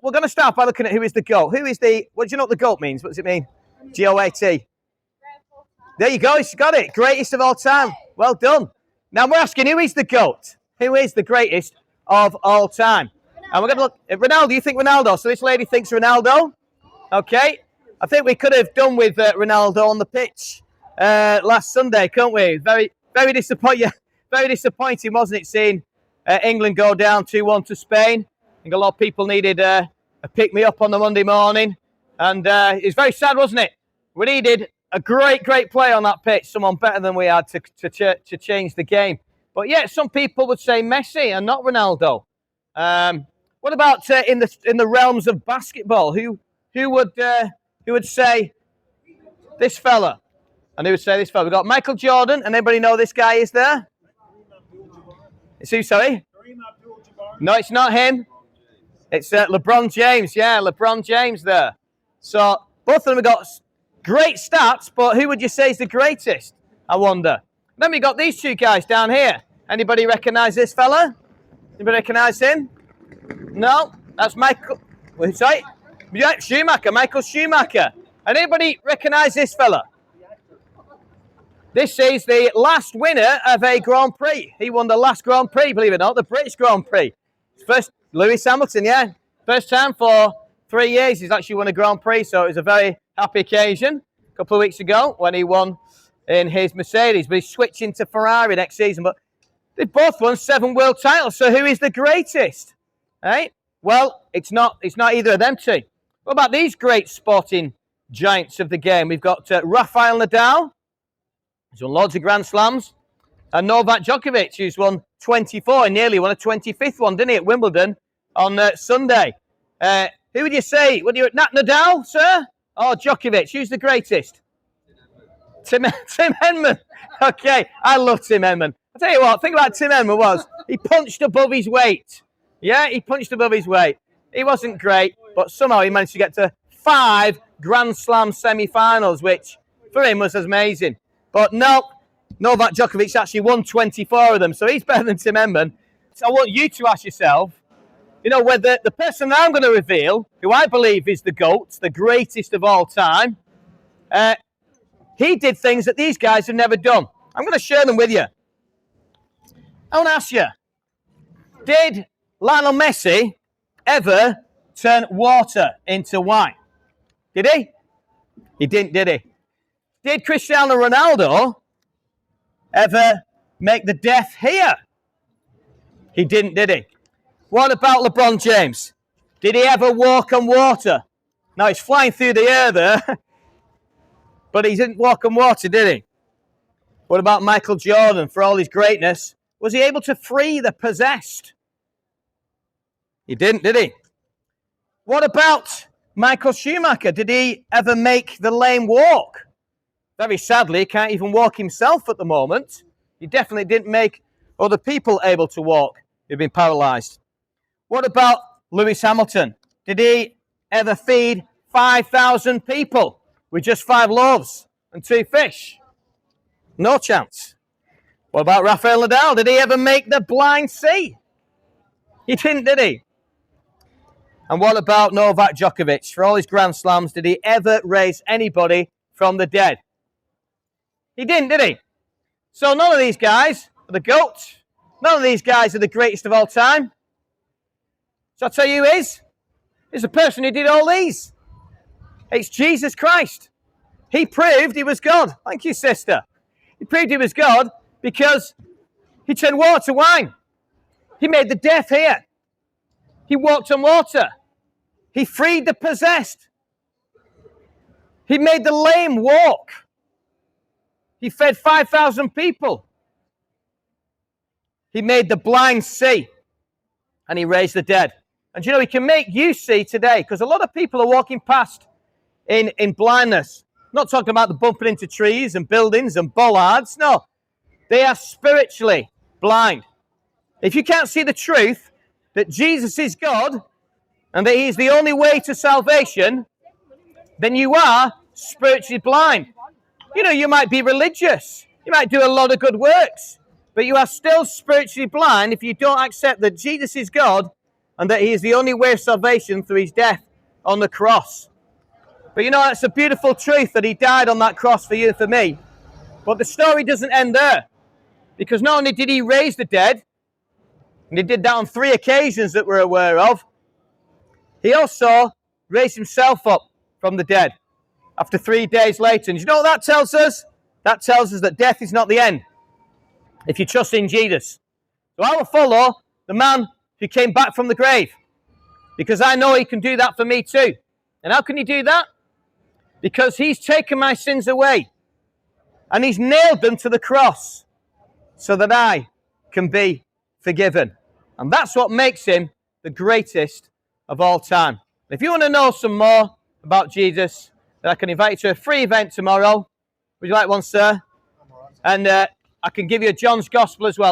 we're going to start by looking at who is the GOAT. What do you know what the GOAT means? What does it mean? GOAT. There you go. She's got it. Greatest of all time. Well done. Now we're asking, who is the GOAT? Who is the greatest of all time? And we're going to look at Ronaldo. You think Ronaldo? So this lady thinks Ronaldo. Okay. I think we could have done with Ronaldo on the pitch last Sunday, couldn't we? Very, very disappointing. Very disappointing, wasn't it, seeing England go down 2-1 to Spain? I think a lot of people needed a pick-me-up on the Monday morning. And it was very sad, wasn't it? We needed a great play on that pitch. Someone better than we had to change the game. But yeah, some people would say Messi and not Ronaldo. What about in the realms of basketball? Who would say this fella? And who would say this fella? We've got Michael Jordan. And anybody know this guy is there? It's who, sorry? No, it's not him. It's LeBron James. Yeah, LeBron James there. So both of them have got great stats, but who would you say is the greatest? I wonder. Then we got these two guys down here. Anybody recognise this fella? Anybody recognise him? No, that's Michael. Sorry, yeah, Schumacher. Michael Schumacher. Anybody recognise this fella? This is the last winner of a Grand Prix. He won the last Grand Prix, believe it or not, the British Grand Prix. First, Lewis Hamilton, yeah. First time for 3 years he's actually won a Grand Prix, so it was a very happy occasion a couple of weeks ago when he won in his Mercedes. But he's switching to Ferrari next season. But they've both won 7 world titles, so who is the greatest? Right? Well, it's not either of them two. What about these great sporting giants of the game? We've got Rafael Nadal, who's won loads of Grand Slams, and Novak Djokovic, who's won 24 and nearly won a 25th one, didn't he, at Wimbledon on Sunday. Who would you say? Would you Nat Nadal, sir? Or Djokovic? Who's the greatest? Tim Henman. Okay, I love Tim Henman. I'll tell you what, think about Tim Henman was, he punched above his weight. Yeah, he punched above his weight. He wasn't great, but somehow he managed to get to 5 Grand Slam semi-finals, which for him was amazing. But no, Novak Djokovic actually won 24 of them, so he's better than Tim Henman. So I want you to ask yourself, whether the person that I'm going to reveal, who I believe is the GOAT, the greatest of all time, he did things that these guys have never done. I'm going to share them with you. I want to ask you, did Lionel Messi ever turn water into wine? Did he? He didn't, did he? Did Cristiano Ronaldo ever make the deaf hear? He didn't, did he? What about LeBron James? Did he ever walk on water? Now, he's flying through the air there, but he didn't walk on water, did he? What about Michael Jordan? For all his greatness, was he able to free the possessed? He didn't, did he? What about Michael Schumacher? Did he ever make the lame walk? Very sadly, he can't even walk himself at the moment. He definitely didn't make other people able to walk who've been paralysed. What about Lewis Hamilton? Did he ever feed 5,000 people with just 5 loaves and 2 fish? No chance. What about Rafael Nadal? Did he ever make the blind see? He didn't, did he? And what about Novak Djokovic? For all his Grand Slams, did he ever raise anybody from the dead? He didn't, did he? So none of these guys are the GOAT. None of these guys are the greatest of all time. So I'll tell you who is. It's the person who did all these. It's Jesus Christ. He proved he was God. Thank you, sister. He proved he was God because he turned water to wine. He made the deaf hear. He walked on water. He freed the possessed. He made the lame walk. He fed 5,000 people. He made the blind see. And he raised the dead. And he can make you see today, because a lot of people are walking past in blindness. I'm not talking about the bumping into trees and buildings and bollards. No, they are spiritually blind. If you can't see the truth that Jesus is God and that he is the only way to salvation, then you are spiritually blind. You might be religious. You might do a lot of good works, but you are still spiritually blind if you don't accept that Jesus is God and that he is the only way of salvation through his death on the cross. But you know, that's a beautiful truth that he died on that cross for you and for me. But the story doesn't end there, because not only did he raise the dead, and he did that on 3 occasions that we're aware of, he also raised himself up from the dead after 3 days later. And you know what that tells us? That tells us that death is not the end, if you trust in Jesus. So I will follow the man who came back from the grave, because I know he can do that for me too. And how can he do that? Because he's taken my sins away, and he's nailed them to the cross so that I can be forgiven. And that's what makes him the greatest of all time. If you want to know some more about Jesus, then I can invite you to a free event tomorrow. Would you like one, sir? And I can give you a John's Gospel as well.